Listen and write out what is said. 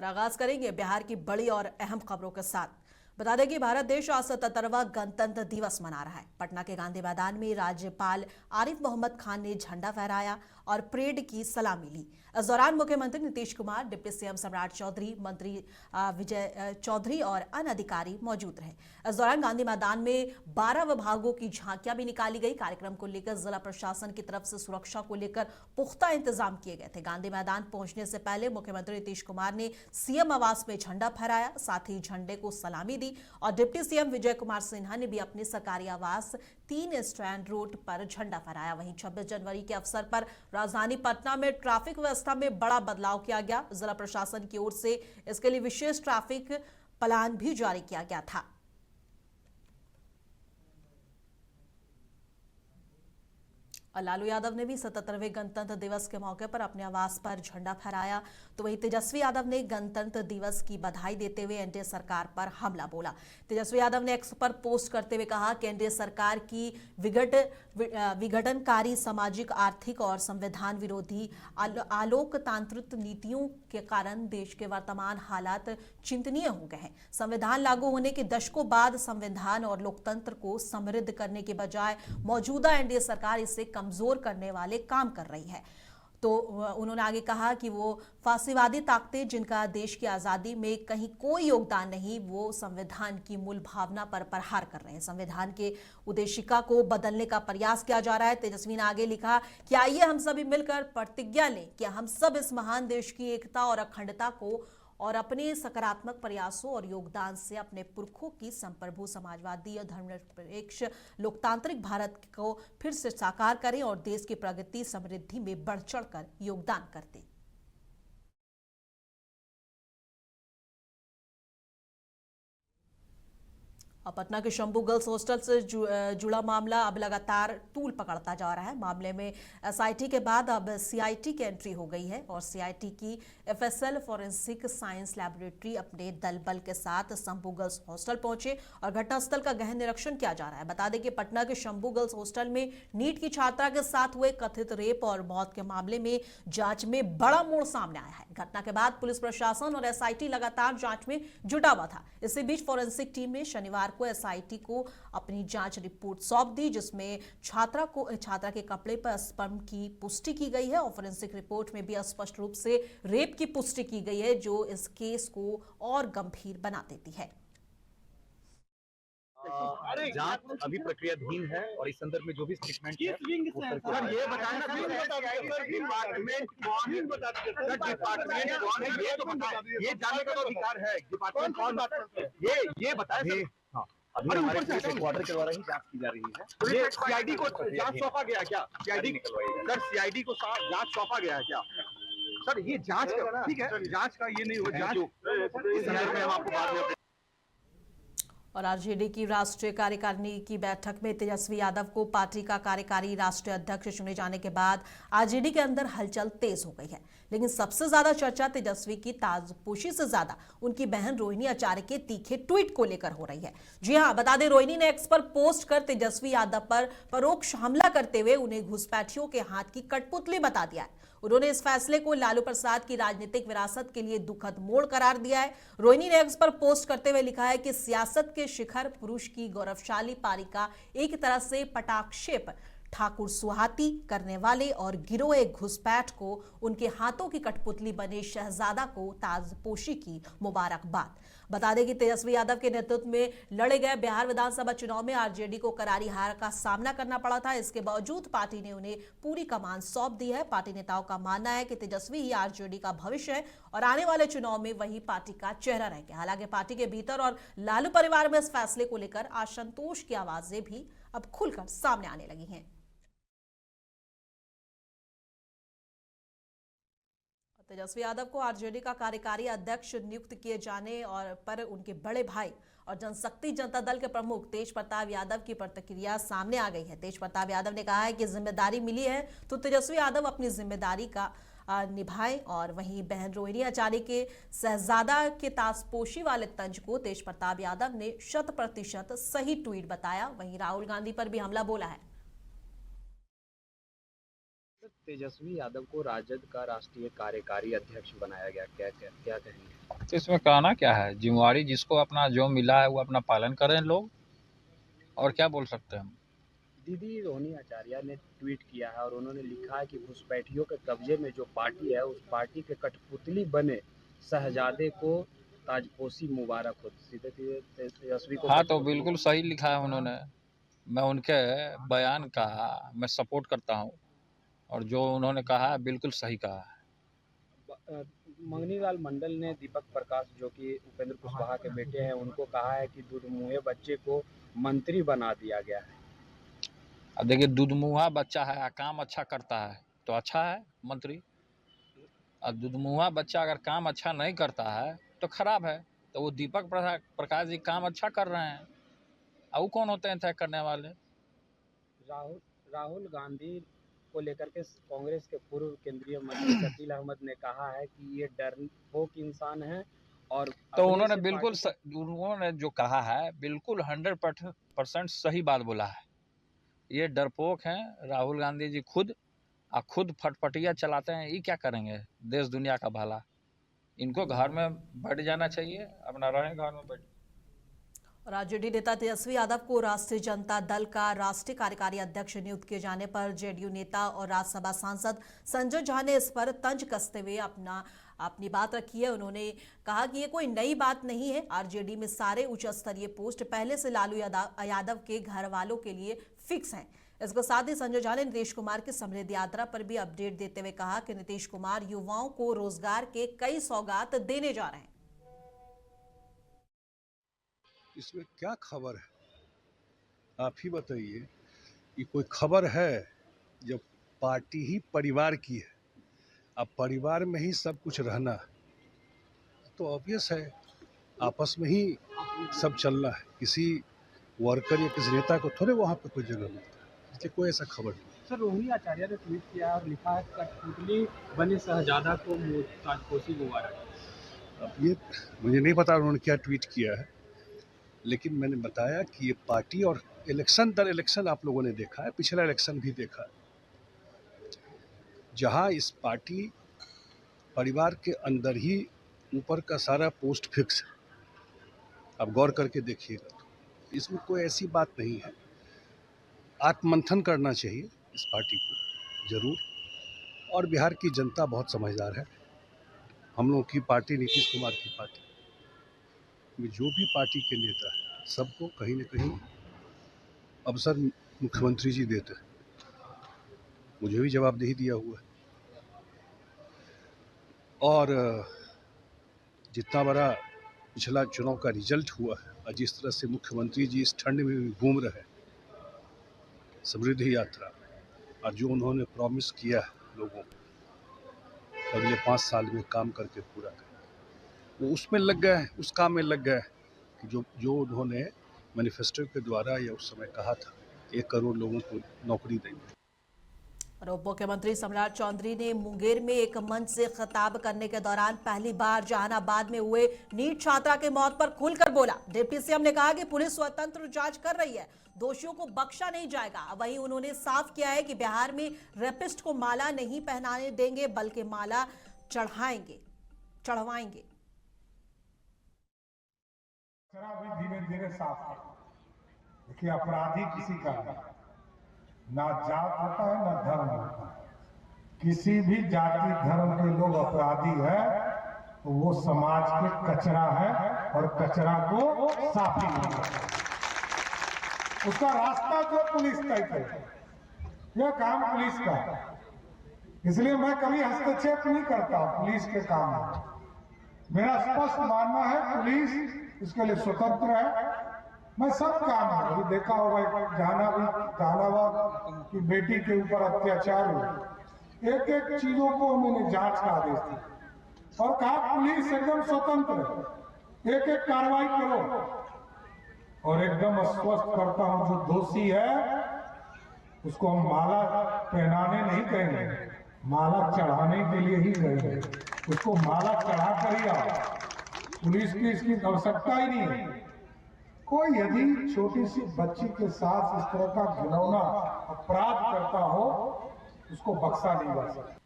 और आगाज करेंगे बिहार की बड़ी और अहम खबरों के साथ। बता दें कि भारत देश आज 77वां गणतंत्र दिवस मना रहा है। पटना के गांधी मैदान में राज्यपाल आरिफ मोहम्मद खान ने झंडा फहराया और परेड की सलामी ली। इस दौरान मुख्यमंत्री नीतीश कुमार, डिप्टी सीएम सम्राट चौधरी, मंत्री विजय चौधरी और अन्य अधिकारी मौजूद रहे। इस दौरान गांधी मैदान में 12 विभागों की झांकियां भी निकाली गई। कार्यक्रम को लेकर जिला प्रशासन की तरफ से सुरक्षा को लेकर पुख्ता इंतजाम किए गए थे। गांधी मैदान पहुंचने से पहले मुख्यमंत्री नीतीश कुमार ने सीएम आवास में झंडा फहराया, साथ ही झंडे को सलामी दी और डिप्टी सीएम विजय कुमार सिन्हा ने भी अपने सरकारी आवास 3 स्टैंड रोड पर झंडा फहराया। वहीं 26 जनवरी के अवसर पर राजधानी पटना में ट्रैफिक व्यवस्था में बड़ा बदलाव किया गया। जिला प्रशासन की ओर से इसके लिए विशेष ट्रैफिक प्लान भी जारी किया गया था। और लालू यादव ने भी 77वें गणतंत्र दिवस के मौके पर अपने आवास पर झंडा फहराया। तो वहीं तेजस्वी यादव ने गणतंत्र दिवस की बधाई देते हुए एनडीए सरकार पर हमला बोला। तेजस्वी यादव ने एक्स पर पोस्ट करते हुए कहा कि एनडीए सरकार की विघटनकारी, सामाजिक, आर्थिक और संविधान विरोधी आलोकतांत्रिक नीतियों के कारण देश के वर्तमान हालात चिंतनीय हो गए हैं। संविधान लागू होने के दशकों बाद संविधान और लोकतंत्र को समृद्ध करने के बजाय मौजूदा एनडीए सरकार इसे कमजोर करने वाले काम कर रही है। तो उन्होंने आगे कहा कि वो फासीवादी ताकतें जिनका देश की आजादी में कहीं कोई योगदान नहीं, वो संविधान की मूल भावना पर प्रहार कर रहे हैं। संविधान के उद्देशिका को बदलने का प्रयास किया जा रहा है। तेजस्वी ने आगे लिखा कि आइए हम सभी मिलकर प्रतिज्ञा लें कि हम सब इस महान देश की एकता और अखंडता को और अपने सकारात्मक प्रयासों और योगदान से अपने पुरखों की संप्रभु समाजवादी और धर्मनिरपेक्ष लोकतांत्रिक भारत को फिर से साकार करें और देश की प्रगति समृद्धि में बढ़ चढ़कर योगदान करते। और पटना के शंभू गर्ल्स हॉस्टल से जुड़ा मामला अब लगातार तूल पकड़ता जा रहा है। मामले में एसआईटी के बाद अब सीआईटी की एंट्री हो गई है और सीआईटी की एफएसएल फॉरेंसिक साइंस लैबोरेटरी अपने दल बल के साथ शंभू गर्ल्स हॉस्टल पहुंचे और घटनास्थल का गहन निरीक्षण किया जा रहा है। बता दें कि पटना के शंभू गर्ल्स हॉस्टल में नीट की छात्रा के साथ हुए कथित रेप और मौत के मामले में जांच में बड़ा मोड़ सामने आया है। घटना के बाद पुलिस प्रशासन और एसआईटी लगातार जांच में जुटा हुआ था। इसी बीच फॉरेंसिक टीम ने शनिवार को एसआईटी को अपनी जांच रिपोर्ट सौंप दी, जिसमें छात्रा के कपड़े पर स्पर्म की पुष्टि की गई है और फॉरेंसिक रिपोर्ट में भी स्पष्ट रूप से रेप की पुष्टि की गई है, जो इस केस को और गंभीर बना देती है। जांच अभी प्रक्रियाधीन है और इस संदर्भ में जो भी स्टेटमेंट है सर ये बताना ये तो बताइए, ये जानने का तो अधिकार है डिपार्टमेंट कौन ये बताए। हाँ, अभी हमारे क्वार्टर के द्वारा ही जांच की जा रही है। ये सीआईडी को जांच सौंपा गया क्या? सर सीआईडी को जांच सौंपा गया है क्या? सर ये जांच का ठीक है, जांच का ये नहीं हो, जांच इस संदर्भ में हम आपको बाद में। और आरजेडी की राष्ट्रीय कार्यकारिणी की बैठक में तेजस्वी यादव को पार्टी का कार्यकारी राष्ट्रीय अध्यक्ष चुने जाने के बाद आरजेडी के अंदर हलचल तेज हो गई है। लेकिन सबसे ज्यादा चर्चा तेजस्वी की ताजपोशी से ज्यादा उनकी बहन रोहिणी आचार्य के तीखे ट्वीट को लेकर हो रही है। जी हां, बता दें, रोहिणी ने एक्स पर पोस्ट कर तेजस्वी यादव पर परोक्ष हमला करते हुए उन्हें घुसपैठियों के हाथ की कठपुतली बता दिया है। उन्होंने इस फैसले को लालू प्रसाद की राजनीतिक विरासत के लिए दुखद मोड़ करार दिया है। रोहिणी ने एक्स पर पोस्ट करते हुए लिखा है कि सियासत के शिखर पुरुष की गौरवशाली पारी का एक तरह से पटाक्षेप ठाकुर सुहाती करने वाले और गिरोह घुसपैठ को उनके हाथों की कठपुतली बने शहजादा को ताजपोशी की मुबारकबाद। बता दें कि तेजस्वी यादव के नेतृत्व में लड़े गए बिहार विधानसभा चुनाव में आरजेडी को करारी हार का सामना करना पड़ा था। इसके बावजूद पार्टी ने उन्हें पूरी कमान सौंप दी है। पार्टी नेताओं का मानना है कि तेजस्वी ही आरजेडी का भविष्य है और आने वाले चुनाव में वही पार्टी का चेहरा रहेगा। हालांकि पार्टी के भीतर और लालू परिवार में इस फैसले को लेकर असंतोष की आवाजें भी अब खुलकर सामने आने लगी हैं। तेजस्वी यादव को आरजेडी का कार्यकारी अध्यक्ष नियुक्त किए जाने और पर उनके बड़े भाई और जनशक्ति जनता दल के प्रमुख तेज प्रताप यादव की प्रतिक्रिया सामने आ गई है। तेज प्रताप यादव ने कहा है कि जिम्मेदारी मिली है तो तेजस्वी यादव अपनी जिम्मेदारी का निभाएं। और वहीं बहन रोहिणी आचार्य के शहजादा के ताजपोशी वाले तंज को तेज प्रताप यादव ने 100% सही ट्वीट बताया। वहीं राहुल गांधी पर भी हमला बोला है। तेजस्वी यादव को राजद का राष्ट्रीय कार्यकारी अध्यक्ष बनाया गया, क्या कहेंगे? तो इसमें कहना क्या है, जिम्मेवारी जिसको अपना जो मिला है वो अपना पालन करें लोग, और क्या बोल सकते हैं हम। दीदी रोहिणी आचार्य ने ट्वीट किया है और उन्होंने लिखा है कि घुसपैठियों के कब्जे में जो पार्टी है उस पार्टी के कठपुतली बने शहजादे को ताजपोशी मुबारक हो। सीधे सीधे तेजस्वी को हाँ, तो बिल्कुल सही लिखा है उन्होंने। मैं उनके बयान का मैं सपोर्ट करता हूँ, और जो उन्होंने कहा है बिल्कुल सही कहा है। मंगनीलाल मंडल ने दीपक प्रकाश जो कि उपेंद्र कुशवाहा के बेटे हैं उनको कहा है कि दूधमुहे बच्चे को मंत्री बना दिया गया है। अब देखिए, दूधमुहा बच्चा है, काम अच्छा करता है तो अच्छा है मंत्री। अब दूधमुहा बच्चा अगर काम अच्छा नहीं करता है तो खराब है। तो वो दीपक प्रकाश जी काम अच्छा कर रहे हैं, अब वो कौन होते हैं तय करने वाले। राहुल गांधी को लेकर के कांग्रेस के पूर्व केंद्रीय मंत्री शकील अहमद ने कहा है कि ये डरपोक इंसान है और तो उन्होंने जो कहा है बिल्कुल 100% सही बात बोला है। ये डरपोक हैं राहुल गांधी जी खुद फटफटिया चलाते हैं। ये क्या करेंगे देश दुनिया का भला। इनको घर में बैठ जाना चाहिए, अपना रहें घर में बैठ। और आरजेडी नेता तेजस्वी यादव को राष्ट्रीय जनता दल का राष्ट्रीय कार्यकारी अध्यक्ष नियुक्त किए जाने पर जेडीयू नेता और राज्यसभा सांसद संजय झा ने इस पर तंज कसते हुए अपनी बात रखी है। उन्होंने कहा कि ये कोई नई बात नहीं है। आरजेडी में सारे उच्च स्तरीय पोस्ट पहले से लालू यादव के घर वालों के लिए फिक्स हैं। इसके साथ ही संजय झा ने नीतीश कुमार की समृद्धि यात्रा पर भी अपडेट देते हुए कहा कि नीतीश कुमार युवाओं को रोजगार के कई सौगात देने जा रहे हैं। इसमें क्या खबर है, आप ही बताइए। कि कोई खबर है जब पार्टी ही परिवार की है, अब परिवार में ही सब कुछ रहना तो ऑब्वियस है आपस में ही सब चलना है। किसी वर्कर या किसी नेता को थोड़े वहाँ पे कोई जगह मिलता है, इसलिए कोई ऐसा खबर नहीं। सर रोहिणी आचार्य ने ट्वीट किया और लिखा है कठपुतली बने शहजादा को ताजपोशी मुबारक। अब ये मुझे नहीं पता उन्होंने क्या ट्वीट किया है, लेकिन मैंने बताया कि ये पार्टी और इलेक्शन दर इलेक्शन आप लोगों ने देखा है, पिछला इलेक्शन भी देखा है, जहां इस पार्टी परिवार के अंदर ही ऊपर का सारा पोस्ट फिक्स है। आप गौर करके देखिएगा तो इसमें कोई ऐसी बात नहीं है। आत्ममंथन करना चाहिए इस पार्टी को जरूर, और बिहार की जनता बहुत समझदार है। हम लोग की पार्टी नीतीश कुमार की पार्टी में जो भी पार्टी के नेता है सबको कहीं न कहीं अवसर मुख्यमंत्री जी देते हैं। मुझे भी जवाबदेही दिया हुआ है, और जितना बड़ा पिछला चुनाव का रिजल्ट हुआ है और जिस तरह से मुख्यमंत्री जी इस ठंड में भी घूम रहे हैं समृद्धि यात्रा, और जो उन्होंने प्रॉमिस किया है लोगों को अगले 5 साल में काम करके पूरा करें, वो उसमें लग गए हैं, उस काम में लग गए कि जो उन्होंने मैनिफेस्टो के द्वारा या उस समय कहा था 1 करोड़ लोगों को नौकरी देंगे। और उप मुख्यमंत्री सम्राट चौधरी ने मुंगेर में एक मंच से खिताब करने के दौरान पहली बार जहानाबाद में हुए नीट छात्रा की मौत पर खुलकर बोला। डिप्टी सीएम ने कहा कि पुलिस स्वतंत्र जांच कर रही है, दोषियों को बख्शा नहीं जाएगा। वहीं उन्होंने साफ किया है कि बिहार में रेपिस्ट को माला नहीं पहनाने देंगे, बल्कि माला चढ़वाएंगे। भी धीरे धीरे साफ है। देखिए, अपराधी किसी का ना जात होता है ना धर्म होता है। किसी भी जाति धर्म के लोग अपराधी है तो वो समाज के कचरा है, और कचरा को साफ ही नहीं करता। उसका रास्ता जो पुलिस तय करे, यह काम पुलिस का है। इसलिए मैं कभी हस्तक्षेप नहीं करता पुलिस के काम में। मेरा स्पष्ट मानना है पुलिस इसके लिए स्वतंत्र है। मैं सब काम अभी देखा होगा, जहानाबाद की बेटी के ऊपर अत्याचार हुआ, एक एक चीजों को मैंने जांच का आदेश दिया और कहा पुलिस एकदम स्वतंत्र है, एक एक कार्रवाई करो। और एकदम आश्वस्त करता हूं, जो दोषी है उसको हम माला पहनाने नहीं कहेंगे, माला चढ़ाने के लिए ही कहेंगे। उसको माला चढ़ा कर ही आओ, पुलिस की इसकी आवश्यकता ही नहीं है। कोई यदि छोटी सी बच्ची के साथ इस तरह का घिनौना अपराध करता हो, उसको बख्शा नहीं जा सकता।